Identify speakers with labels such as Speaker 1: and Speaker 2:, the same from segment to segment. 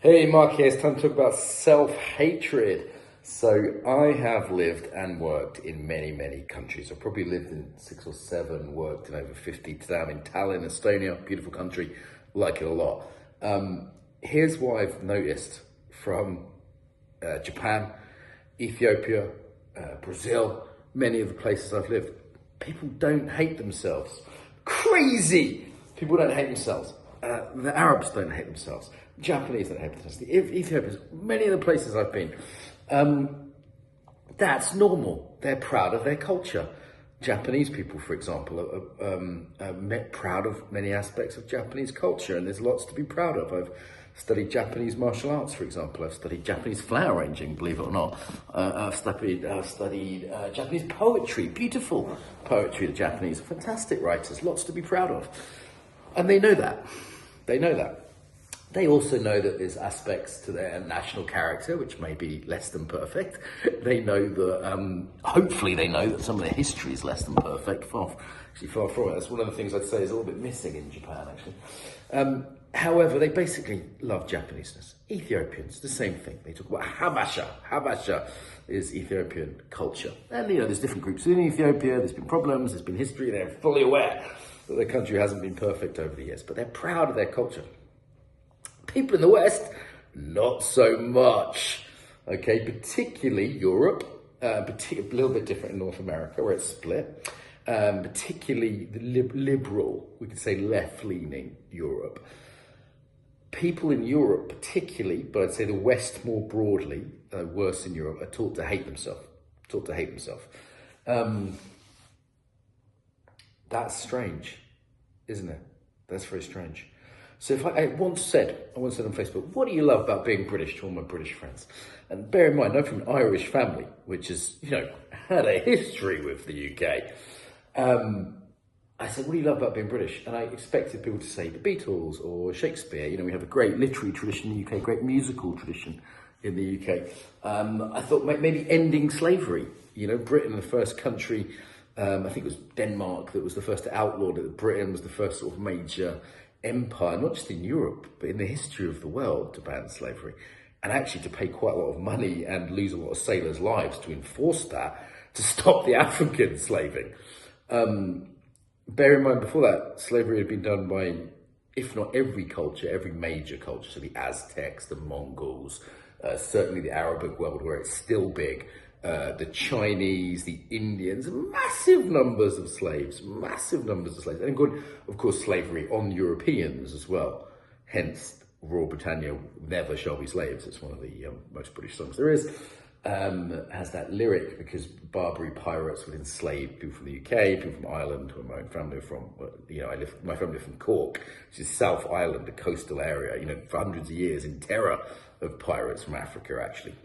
Speaker 1: Hey, Mark here. It's time to talk about self-hatred. So I have lived and worked in many, many countries. I've probably lived in 6 or 7, worked in over 50. Today I'm in Tallinn, Estonia, beautiful country, like it a lot. Here's what I've noticed from Japan, Ethiopia, Brazil, many of the places I've lived. People don't hate themselves. Crazy! People don't hate themselves. The Arabs don't hate themselves. Japanese don't hate themselves. The Ethiopians, many of the places I've been, that's normal. They're proud of their culture. Japanese people, for example, are proud of many aspects of Japanese culture, and there's lots to be proud of. I've studied Japanese martial arts, for example. I've studied Japanese flower arranging, believe it or not. I've studied Japanese poetry, beautiful poetry. The Japanese are fantastic writers, lots to be proud of. And they know that. They know that. They also know that there's aspects to their national character which may be less than perfect. They know that, hopefully they know that some of their history is less than perfect. Far from it. That's one of the things I'd say is a little bit missing in Japan, actually. However, they basically love Japaneseness. Ethiopians, the same thing. They talk about Habasha. Habasha is Ethiopian culture. And, there's different groups in Ethiopia. There's been problems. There's been history. They're fully aware that their country hasn't been perfect over the years, but they're proud of their culture. People in the West, not so much. Okay, particularly Europe, a little bit different in North America where it's split. Particularly the liberal, we could say left-leaning Europe. People in Europe particularly, but I'd say the West more broadly, worse in Europe, are taught to hate themselves. That's strange, isn't it? That's very strange. So if I once said on Facebook, what do you love about being British to all my British friends? And bear in mind, I'm from an Irish family, which has, had a history with the UK. I said, what do you love about being British? And I expected people to say the Beatles or Shakespeare. We have a great literary tradition in the UK, great musical tradition in the UK. I thought maybe ending slavery. Britain, the first country, I think it was Denmark that was the first to outlaw it. Britain was the first sort of major empire, not just in Europe, but in the history of the world to ban slavery. And actually to pay quite a lot of money and lose a lot of sailors' lives to enforce that, to stop the African slaving. Bear in mind, before that, slavery had been done by, if not every culture, every major culture. So the Aztecs, the Mongols, certainly the Arabic world where it's still big, the Chinese, the Indians, massive numbers of slaves. And of course, slavery on Europeans as well. Hence, Royal Britannia never shall be slaves. It's one of the most British songs there is. Has that lyric because Barbary pirates would enslave people from the UK, people from Ireland, where my own family are from. My family are from Cork, which is South Island, a coastal area, for hundreds of years in terror of pirates from Africa, actually.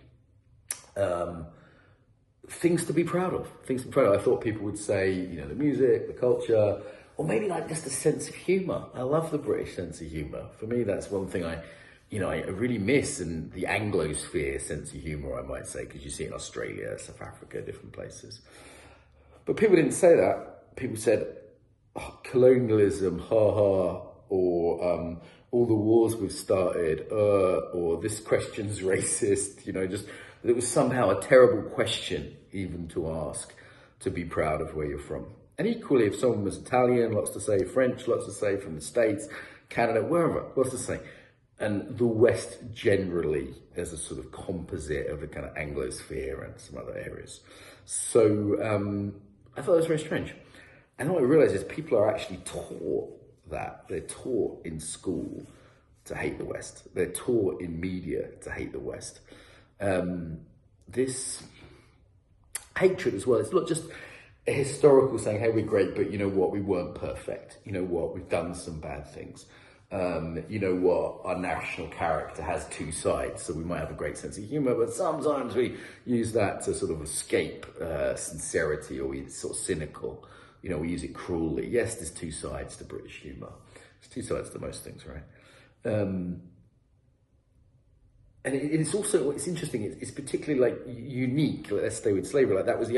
Speaker 1: Things to be proud of. I thought people would say, the music, the culture, or maybe just a sense of humour. I love the British sense of humour. For me, that's one thing I really miss, in the Anglosphere sense of humour, I might say, because you see it in Australia, South Africa, different places. But people didn't say that. People said, colonialism, ha, or all the wars we've started, or this question's racist, it was somehow a terrible question even to ask, to be proud of where you're from. And equally, if someone was Italian, lots to say, French, lots to say, from the States, Canada, wherever, lots to say. And the West generally as a sort of composite of the kind of Anglosphere and some other areas. So I thought it was very strange. And what I realized is people are actually taught that. They're taught in school to hate the West. They're taught in media to hate the West. This hatred as well, it's not just a historical saying, hey, we're great, but you know what, we weren't perfect. You know what, we've done some bad things. You know what, our national character has two sides, so we might have a great sense of humour, but sometimes we use that to sort of escape sincerity, or we're sort of cynical. We use it cruelly. Yes, there's two sides to British humour. There's two sides to most things, right? And it's also, it's interesting, it's particularly unique. Let's stay with slavery. That was the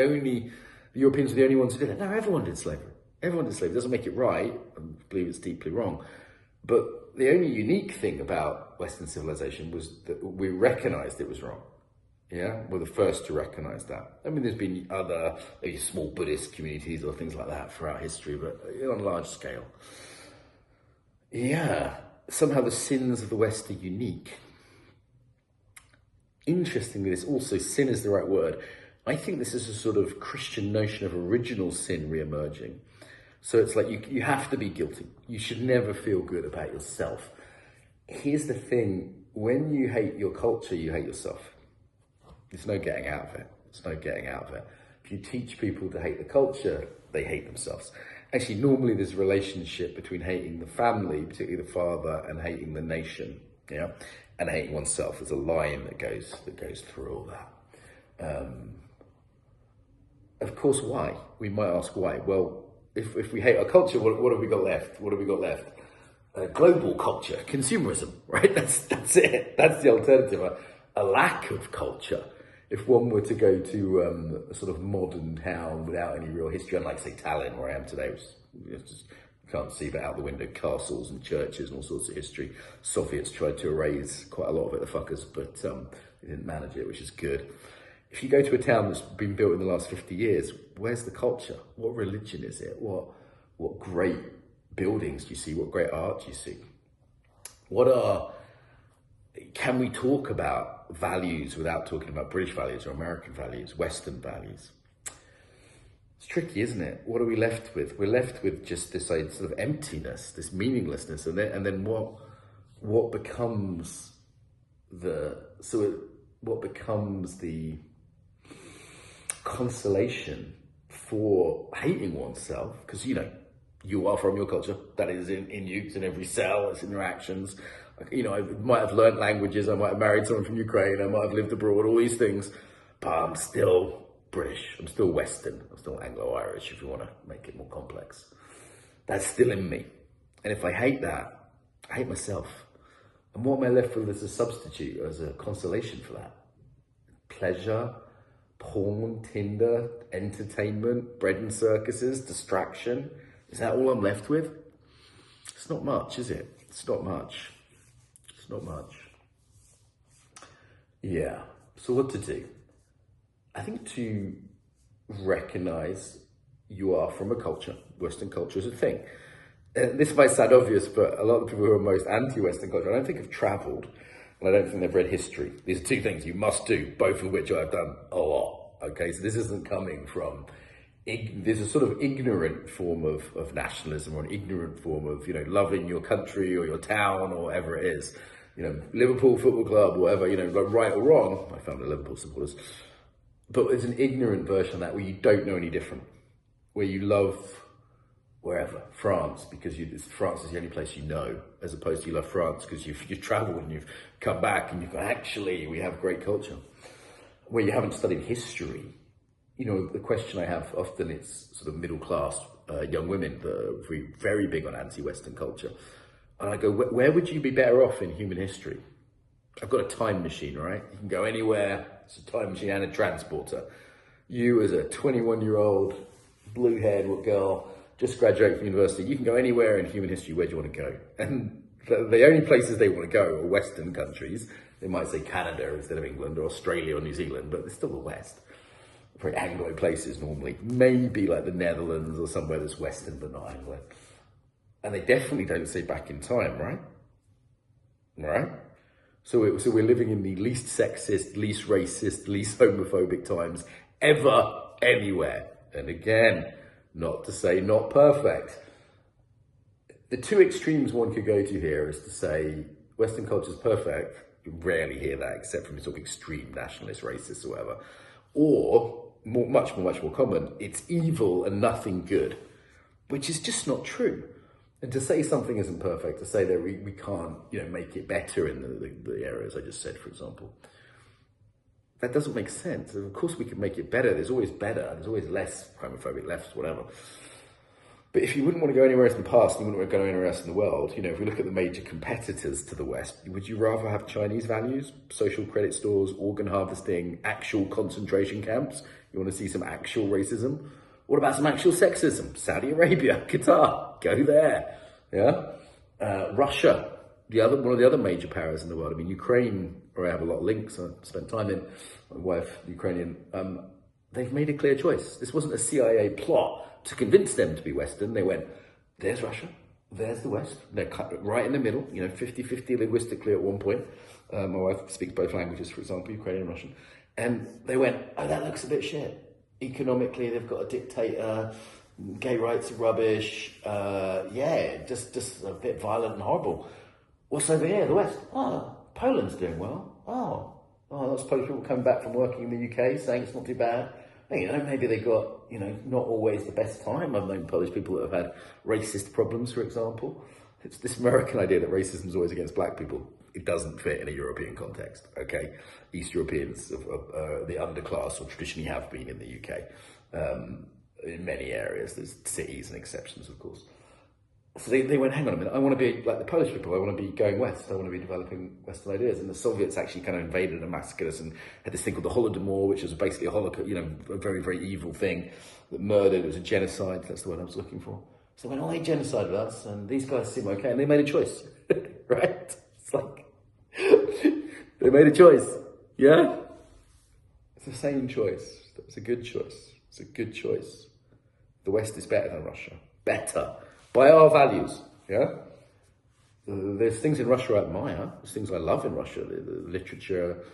Speaker 1: Europeans were the only ones who did it. No, everyone did slavery. Everyone did slavery. It doesn't make it right. I believe it's deeply wrong. But the only unique thing about Western civilization was that we recognized it was wrong. Yeah, we're the first to recognize that. I mean, there's been other maybe small Buddhist communities or things like that throughout history, but on a large scale. Yeah, somehow the sins of the West are unique. Interestingly, this also, sin is the right word. I think this is a sort of Christian notion of original sin re-emerging. So it's like you have to be guilty. You should never feel good about yourself. Here's the thing, when you hate your culture, you hate yourself. There's no getting out of it. There's no getting out of it. If you teach people to hate the culture, they hate themselves. Actually, normally there's a relationship between hating the family, particularly the father, and hating the nation, yeah, and hating oneself. There's a line that goes through all that. Of course, why? We might ask why. Well, if we hate our culture, what have we got left? What have we got left? Global culture, consumerism, right? That's it. That's the alternative. A lack of culture. If one were to go to a sort of modern town without any real history, unlike, say, Tallinn, where I am today, which you just can't see but out the window, castles and churches and all sorts of history. Soviets tried to erase quite a lot of it, the fuckers, but they didn't manage it, which is good. If you go to a town that's been built in the last 50 years, where's the culture? What religion is it? What great buildings do you see? What great art do you see? Can we talk about values without talking about British values or American values, Western values? It's tricky, isn't it? What are we left with? We're left with just this sort of emptiness, this meaninglessness, and then what becomes the consolation for hating oneself? Because you are from your culture. That is in you. It's in every cell. It's in your actions. I might have learned languages. I might have married someone from Ukraine. I might have lived abroad. All these things, but I'm still British. I'm still Western. I'm still Anglo-Irish. If you want to make it more complex, that's still in me. And if I hate that, I hate myself. And what am I left with as a substitute, as a consolation for that? Pleasure, porn, Tinder, entertainment, bread and circuses, distraction. Is that all I'm left with? It's not much, is it? It's not much. It's not much. Yeah. So what to do? I think to recognize you are from a culture. Western culture is a thing. And this might sound obvious, but a lot of people who are most anti-Western culture, I don't think have traveled, and I don't think they've read history. These are two things you must do, both of which I've done a lot. Okay, so this isn't coming from, there's a sort of ignorant form of nationalism, or an ignorant form of, loving your country or your town or whatever it is. Liverpool Football Club, whatever, right or wrong. My family are Liverpool supporters. But there's an ignorant version of that where you don't know any different, where you love wherever, France, because France is the only place you know, as opposed to you love France because you've traveled and you've come back and you've gone, actually, we have great culture. Where you haven't studied history, the question I have often, it's sort of middle class young women that are very big on anti-Western culture. And I go, where would you be better off in human history? I've got a time machine, right? You can go anywhere. It's a time machine and a transporter. You as a 21-year-old, blue-haired girl, just graduated from university, you can go anywhere in human history. Where do you want to go? And the only places they want to go are Western countries. They might say Canada instead of England, or Australia or New Zealand, but it's still the West. Very Anglo places normally. Maybe like the Netherlands or somewhere that's Western but not Anglo. And they definitely don't say back in time, right? Right? So we're living in the least sexist, least racist, least homophobic times ever, anywhere. And again, not to say not perfect. The two extremes one could go to here is to say Western culture is perfect. You rarely hear that except from sort of extreme nationalist, racist or whatever. Or, much more common, it's evil and nothing good, which is just not true. And to say something isn't perfect, to say that we can't, make it better in the areas I just said, for example, that doesn't make sense. Of course we can make it better. There's always better. There's always less homophobic, less whatever. But if you wouldn't want to go anywhere else in the past, you wouldn't want to go anywhere else in the world. If we look at the major competitors to the West, would you rather have Chinese values, social credit stores, organ harvesting, actual concentration camps? You want to see some actual racism? What about some actual sexism? Saudi Arabia, Qatar, go there. Yeah? Russia, one of the other major powers in the world. I mean, Ukraine, where I have a lot of links, I spent time in, my wife, Ukrainian, they've made a clear choice. This wasn't a CIA plot to convince them to be Western. They went, there's Russia, there's the West. They're cut right in the middle, 50-50 linguistically at one point. My wife speaks both languages, for example, Ukrainian and Russian. And they went, oh, that looks a bit shit. Economically, they've got a dictator, gay rights are rubbish, just a bit violent and horrible. What's over here, the West? Oh, Poland's doing well. Oh, lots of Polish people coming back from working in the UK saying it's not too bad. Maybe they got, not always the best time. I've known Polish people that have had racist problems, for example. It's this American idea that racism is always against black people. It doesn't fit in a European context, okay? East Europeans, the underclass, or traditionally have been in the UK. In many areas, there's cities and exceptions, of course. So they went, hang on a minute, I want to be like the Polish people, I want to be going west, I want to be developing Western ideas. And the Soviets actually kind of invaded and massacred us and had this thing called the Holodomor, which was basically a Holocaust, a very, very evil thing that murdered, it was a genocide, that's the word I was looking for. So they went, they genocided us, and these guys seem okay, and they made a choice, right? It's like, they made a choice, yeah? It's the same choice, it's a good choice, it's a good choice. The West is better than Russia, better. By our values, yeah? There's things in Russia I admire. There's things I love in Russia. The literature.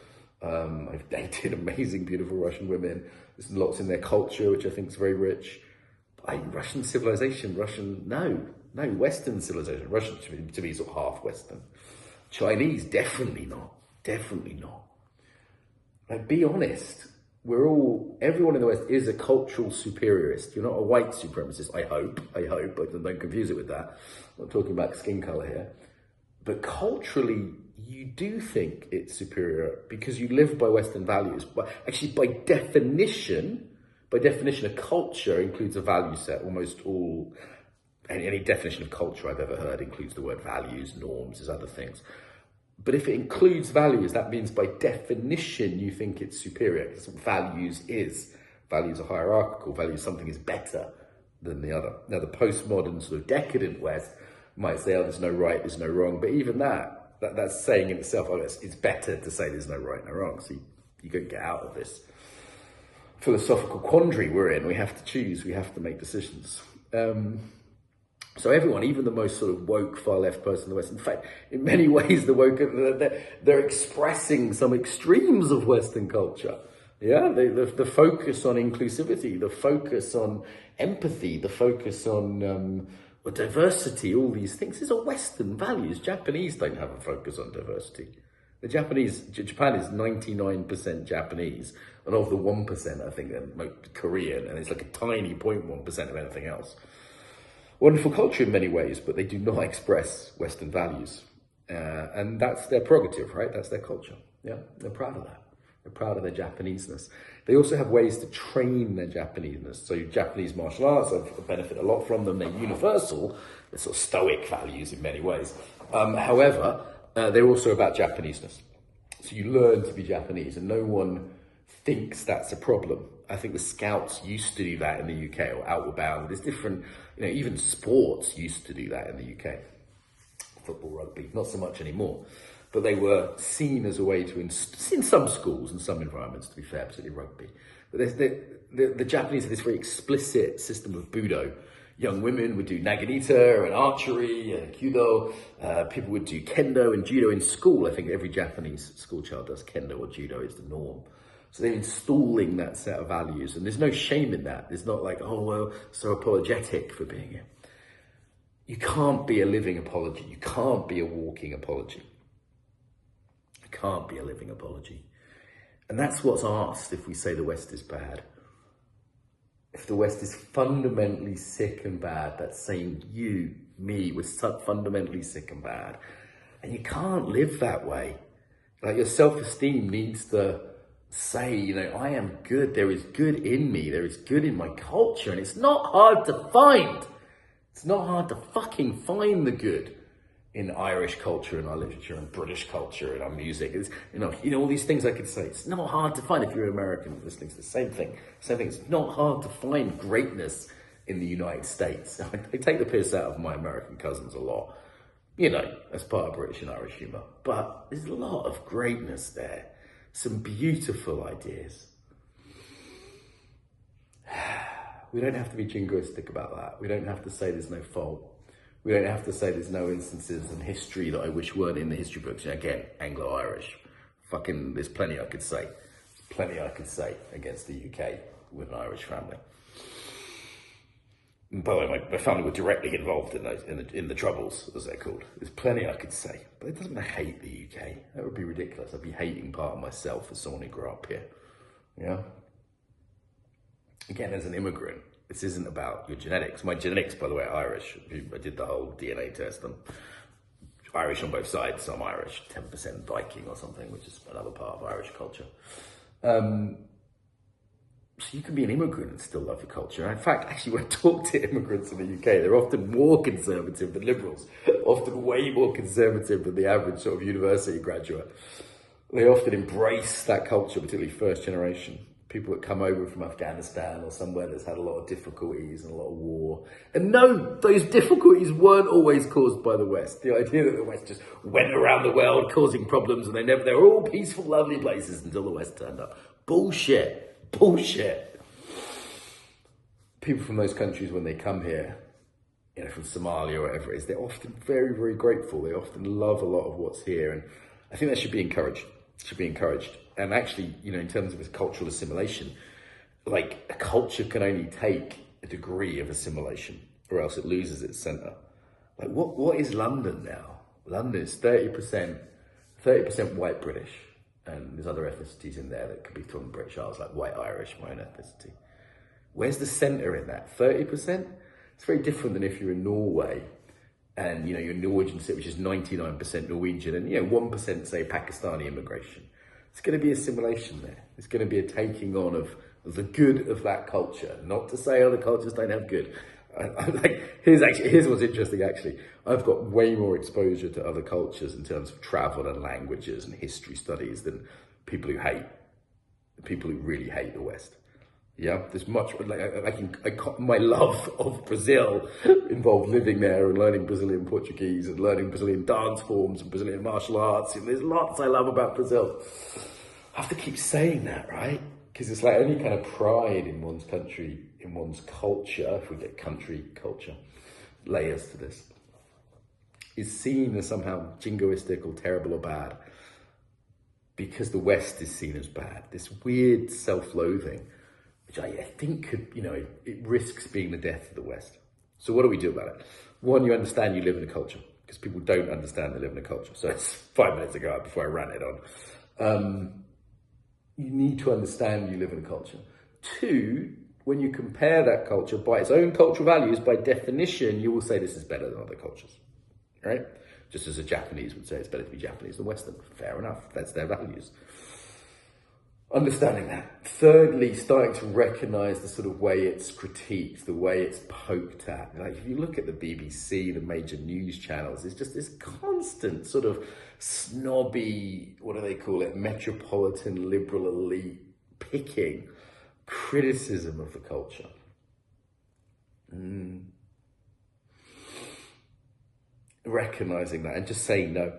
Speaker 1: I've dated amazing, beautiful Russian women. There's lots in their culture, which I think is very rich. But Russian civilization, Western civilization. Russian to me is sort of half Western. Chinese, definitely not. Like, be honest. Everyone in the West is a cultural superiorist. You're not a white supremacist, I hope, but don't confuse it with that. I'm not talking about skin color here. But culturally, you do think it's superior because you live by Western values. But actually, by definition, a culture includes a value set. Almost all, any definition of culture I've ever heard includes the word values, norms, there's other things. But if it includes values, that means by definition you think it's superior. That's what values is. Values are hierarchical. Values, something is better than the other. Now, the postmodern sort of decadent West might say, there's no right, there's no wrong. But even that's saying in itself, it's better to say there's no right, no wrong. So you got to get out of this philosophical quandary we're in. We have to choose. We have to make decisions. So everyone, even the most sort of woke far left person in the West, in fact, in many ways, the woke, they're expressing some extremes of Western culture. Yeah, the focus on inclusivity, the focus on empathy, the focus on diversity, all these things. These are Western values. Japanese don't have a focus on diversity. Japan is 99% Japanese, and of the 1%, I think, they're Korean, and it's like a tiny 0.1% of anything else. Wonderful culture in many ways, but they do not express Western values. And that's their prerogative, right? That's their culture. Yeah, they're proud of that. They're proud of their Japaneseness. They also have ways to train their Japaneseness. So Japanese martial arts, I've benefited a lot from them. They're universal. They're sort of stoic values in many ways. However, they're also about Japaneseness. So you learn to be Japanese, and no one thinks that's a problem. I think the Scouts used to do that in the UK, or Outward Bound. There's different, even sports used to do that in the UK. Football, rugby, not so much anymore. But they were seen as a way to, in some schools and some environments, to be fair, particularly rugby. But the Japanese have this very explicit system of Budo. Young women would do naginata and archery and Kyudo. People would do Kendo and Judo in school. I think every Japanese school child does Kendo or Judo, is the norm. So they're installing that set of values, and there's no shame in that. There's not like, so apologetic for being here. You can't be a living apology. You can't be a walking apology. You can't be a living apology. And that's what's asked if we say the West is bad. If the West is fundamentally sick and bad, that's saying you, me, we're fundamentally sick and bad. And you can't live that way. Like, your self-esteem needs to say, I am good. There is good in me. There is good in my culture. And it's not hard to find. It's not hard to fucking find the good in Irish culture, in our literature, and British culture, in our music. It's, all these things I could say. It's not hard to find if you're American listening to the same thing. It's not hard to find greatness in the United States. I take the piss out of my American cousins a lot. you know, as part of British and Irish humour. But there's a lot of greatness there, some beautiful ideas. We don't have to be jingoistic about that. We don't have to say there's no fault. We don't have to say there's no instances in history that I wish weren't in the history books. And again, Anglo-Irish. Fucking, there's plenty I could say. Plenty I could say against the UK with an Irish family. And by the way, my family were directly involved in those, in the Troubles, as they're called. There's plenty I could say, but it doesn't mean I hate the UK. That would be ridiculous. I'd be hating part of myself as someone who grew up here. Yeah. Again, as an immigrant, this isn't about your genetics. My genetics, by the way, are Irish. I did the whole DNA test. I'm Irish on both sides, so I'm Irish, 10% Viking or something, which is another part of Irish culture. So you can be an immigrant and still love your culture. In fact, actually, when I talk to immigrants in the UK, they're often more conservative than liberals, often way more conservative than the average sort of university graduate. They often embrace that culture, particularly first generation. People that come over from Afghanistan or somewhere that's had a lot of difficulties and a lot of war. And no, those difficulties weren't always caused by the West. The idea that the West just went around the world causing problems and they were all peaceful, lovely places until the West turned up. Bullshit. Bullshit. People from those countries, when they come here, you know, from Somalia or whatever it is, they're often very, very grateful. They often love a lot of what's here. And I think that should be encouraged. Should be encouraged. And actually, you know, in terms of its cultural assimilation, like a culture can only take a degree of assimilation or else it loses its centre. Like what is London now? London is 30% white British. And there's other ethnicities in there that could be from British Isles, like white Irish, my own ethnicity. Where's the centre in that? 30%? It's very different than if you're in Norway and, you know, you're Norwegian, which is 99% Norwegian and, you know, 1% say Pakistani immigration. It's going to be assimilation there. It's going to be a taking on of the good of that culture. Not to say other cultures don't have good. Here's what's interesting, actually. I've got way more exposure to other cultures in terms of travel and languages and history studies than people who really hate the West. Yeah, there's much, my love of Brazil involved living there and learning Brazilian Portuguese and learning Brazilian dance forms and Brazilian martial arts. And there's lots I love about Brazil. I have to keep saying that, right? Because it's like any kind of pride in one's country, in one's culture, if we get country culture, layers to this, is seen as somehow jingoistic or terrible or bad because the West is seen as bad. This weird self-loathing, which I think could, you know, it risks being the death of the West. So what do we do about it? One, you understand you live in a culture, because people don't understand they live in a culture. So it's 5 minutes ago before I ran it on. You need to understand you live in a culture. Two, when you compare that culture by its own cultural values, by definition, you will say this is better than other cultures, right? Just as a Japanese would say it's better to be Japanese than Western. Fair enough, that's their values. Understanding that. Thirdly, starting to recognize the sort of way it's critiqued, the way it's poked at. Like if you look at the BBC, the major news channels, it's just this constant sort of snobby, what do they call it, metropolitan liberal elite picking criticism of the culture. Recognizing that and just saying no.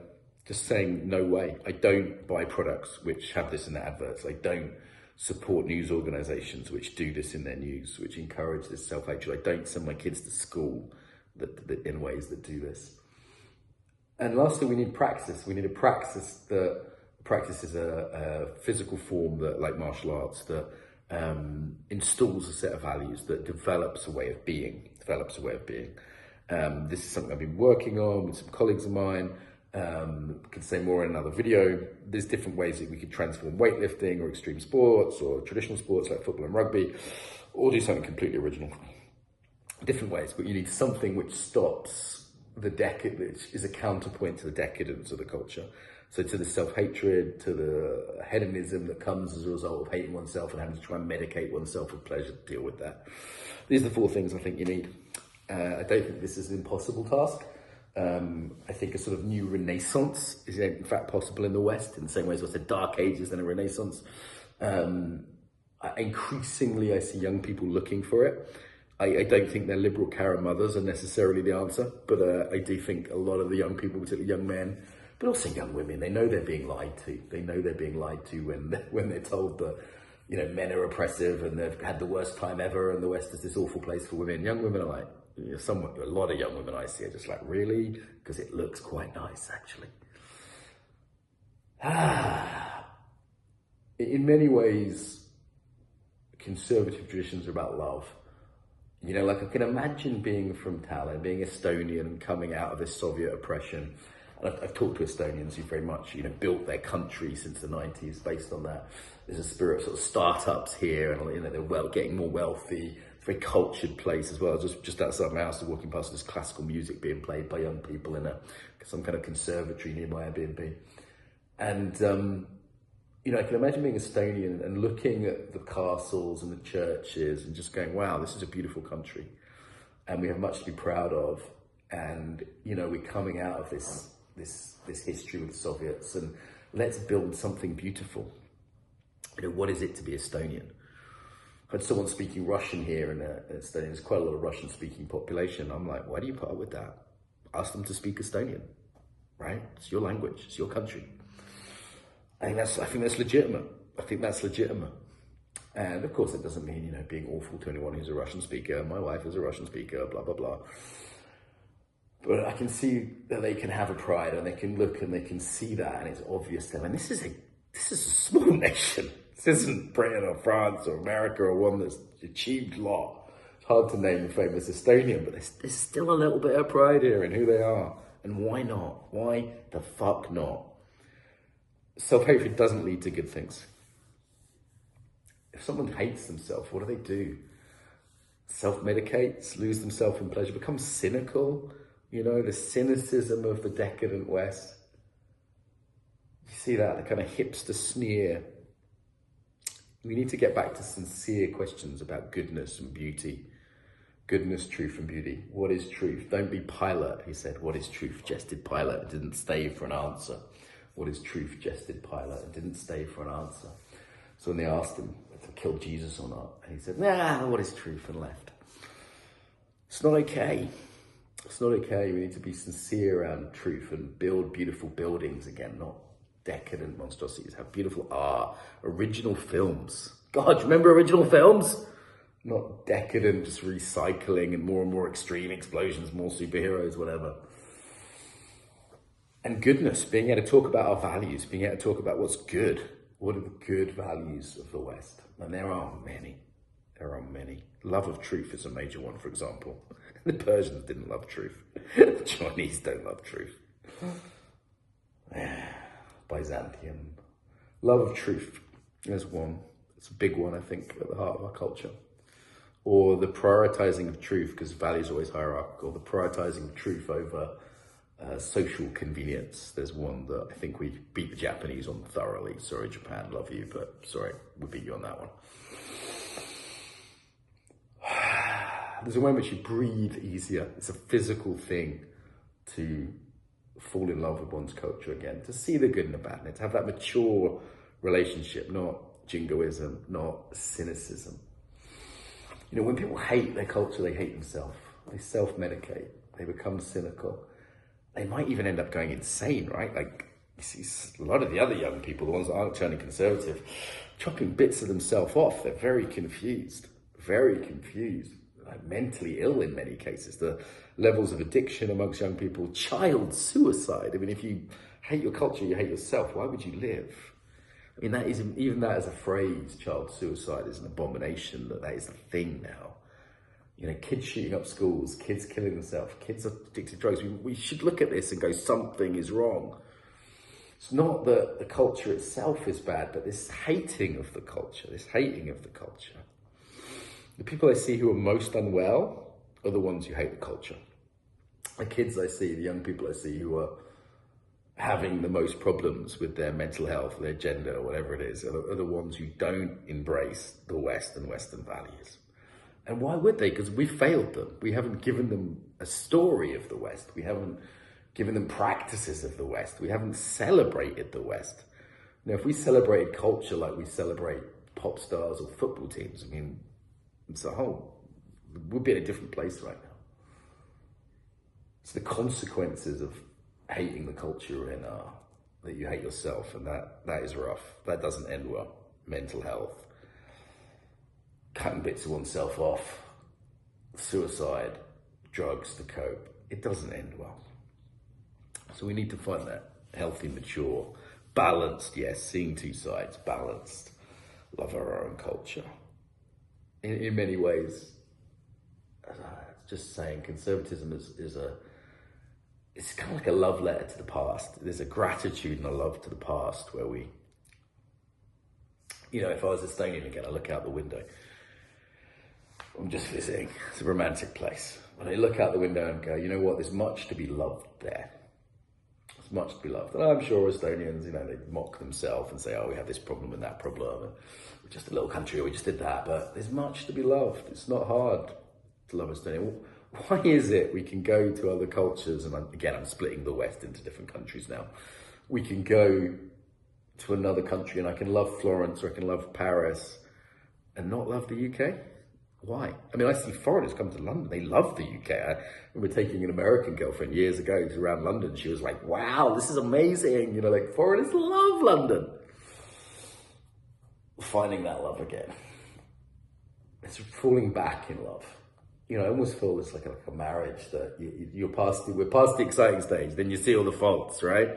Speaker 1: Just saying, no way. I don't buy products which have this in their adverts. I don't support news organizations which do this in their news, which encourage this self-hatred. I don't send my kids to school in ways that do this. And lastly, we need praxis. We need a praxis that practices a physical form that, like martial arts, that installs a set of values, that develops a way of being, This is something I've been working on with some colleagues of mine. Could say more in another video. There's different ways that we could transform weightlifting or extreme sports or traditional sports like football and rugby, or do something completely original. Different ways, but you need something which stops the which is a counterpoint to the decadence of the culture. So to the self-hatred, to the hedonism that comes as a result of hating oneself and having to try and medicate oneself with pleasure to deal with that. These are the 4 things I think you need. I don't think this is an impossible task. I think a sort of new renaissance is in fact possible in the West, in the same way as I said dark ages and a renaissance. Increasingly, I see young people looking for it. I don't think their liberal Karen mothers are necessarily the answer, but I do think a lot of the young people, particularly young men, but also young women, they know they're being lied to. They know they're being lied to when they're told that, you know, men are oppressive and they've had the worst time ever and the West is this awful place for women. Young women are like, you know, a lot of young women I see are just like, really? Because it looks quite nice, actually. In many ways, conservative traditions are about love. You know, like I can imagine being from Tallinn, being Estonian and coming out of this Soviet oppression. And I've talked to Estonians who very much, you know, built their country since the 90s based on that. There's a spirit of sort of startups here and, you know, they're getting more wealthy. It's a very cultured place as well. Just outside my house, walking past this classical music being played by young people in some kind of conservatory near my Airbnb. And, you know, I can imagine being Estonian and looking at the castles and the churches and just going, wow, this is a beautiful country. And we have much to be proud of. And, you know, we're coming out of this history with the Soviets and let's build something beautiful. You know, what is it to be Estonian? I had someone speaking Russian here in Estonia. There's quite a lot of Russian speaking population. I'm like, why do you put up with that? Ask them to speak Estonian, right? It's your language, it's your country. I think that's legitimate. I think that's legitimate. And of course, it doesn't mean, you know, being awful to anyone who's a Russian speaker. My wife is a Russian speaker, blah, blah, blah. But I can see that they can have a pride and they can look and they can see that and it's obvious to them. And this is a small nation. This isn't Britain or France or America or one that's achieved a lot. It's hard to name a famous Estonian, but there's still a little bit of pride here in who they are. And why not? Why the fuck not? Self-hatred doesn't lead to good things. If someone hates themselves, what do? Self-medicates, lose themselves in pleasure, become cynical. You know, the cynicism of the decadent West. You see that, the kind of hipster sneer. We need to get back to sincere questions about goodness and beauty. Goodness, truth and beauty. What is truth? Don't be Pilate, he said. What is truth? Jested Pilate, didn't stay for an answer. What is truth? Jested Pilate, and didn't stay for an answer. So when they asked him to kill Jesus or not, and he said, nah, what is truth? And left. It's not okay. It's not okay. We need to be sincere around truth and build beautiful buildings again, not decadent monstrosities. Have beautiful art, original films. God, do you remember original films? Not decadent, just recycling and more extreme explosions, more superheroes, whatever. And goodness, being able to talk about our values, being able to talk about what's good. What are the good values of the West? And there are many. There are many. Love of truth is a major one, for example. The Persians didn't love truth. The Chinese don't love truth. Byzantium. Love of truth is one. It's a big one, I think, at the heart of our culture. Or the prioritizing of truth, because value is always hierarchical. The prioritizing of truth over social convenience. There's one that I think we beat the Japanese on thoroughly. Sorry, Japan, love you, but sorry, we beat you on that one. There's a way in which you breathe easier. It's a physical thing to fall in love with one's culture again, to see the good and the bad in it, to have that mature relationship, not jingoism, not cynicism. You know, when people hate their culture, they hate themselves. They self-medicate. They become cynical. They might even end up going insane, right? Like, you see a lot of the other young people, the ones that aren't turning conservative, chopping bits of themselves off. They're very confused, like mentally ill in many cases. The levels of addiction amongst young people, child suicide. I mean, if you hate your culture, you hate yourself, why would you live? I mean, that is, even that as a phrase, child suicide is an abomination, that is a thing now. You know, kids shooting up schools, kids killing themselves, kids are addicted to drugs. We should look at this and go, something is wrong. It's not that the culture itself is bad, but this hating of the culture, The people I see who are most unwell are the ones who hate the culture. The kids I see, the young people I see who are having the most problems with their mental health, their gender, whatever it is, are the ones who don't embrace the West and Western values. And why would they? Because we failed them. We haven't given them a story of the West. We haven't given them practices of the West. We haven't celebrated the West. Now, if we celebrated culture like we celebrate pop stars or football teams, I mean, it's a whole We'd be in a different place right now. It's the consequences of hating the culture you're in are that you hate yourself, and that is rough. That doesn't end well. Mental health, cutting bits of oneself off, suicide, drugs to cope. It doesn't end well. So we need to find that healthy, mature, balanced, yes, seeing two sides, balanced, love our own culture. In many ways, just saying, conservatism it's kind of like a love letter to the past. There's a gratitude and a love to the past where we, if I was Estonian again, I look out the window. I'm just visiting. It's a romantic place. And I look out the window and go, you know what? There's much to be loved there. There's much to be loved. And I'm sure Estonians, they mock themselves and say, oh, we have this problem and that problem. And we're just a little country, we just did that. But there's much to be loved. It's not hard to love Estonia. Why is it we can go to other cultures, and I'm splitting the West into different countries now. We can go to another country and I can love Florence or I can love Paris and not love the UK? Why? I mean, I see foreigners come to London, they love the UK. I remember taking an American girlfriend years ago to around London. She was like, wow, this is amazing. Foreigners love London. Finding that love again. It's falling back in love. I almost feel it's like a marriage that we're past the exciting stage. Then you see all the faults, right?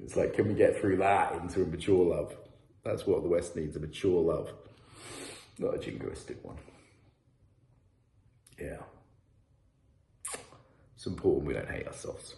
Speaker 1: It's like, can we get through that into a mature love? That's what the West needs, a mature love, not a jingoistic one. Yeah. It's important we don't hate ourselves.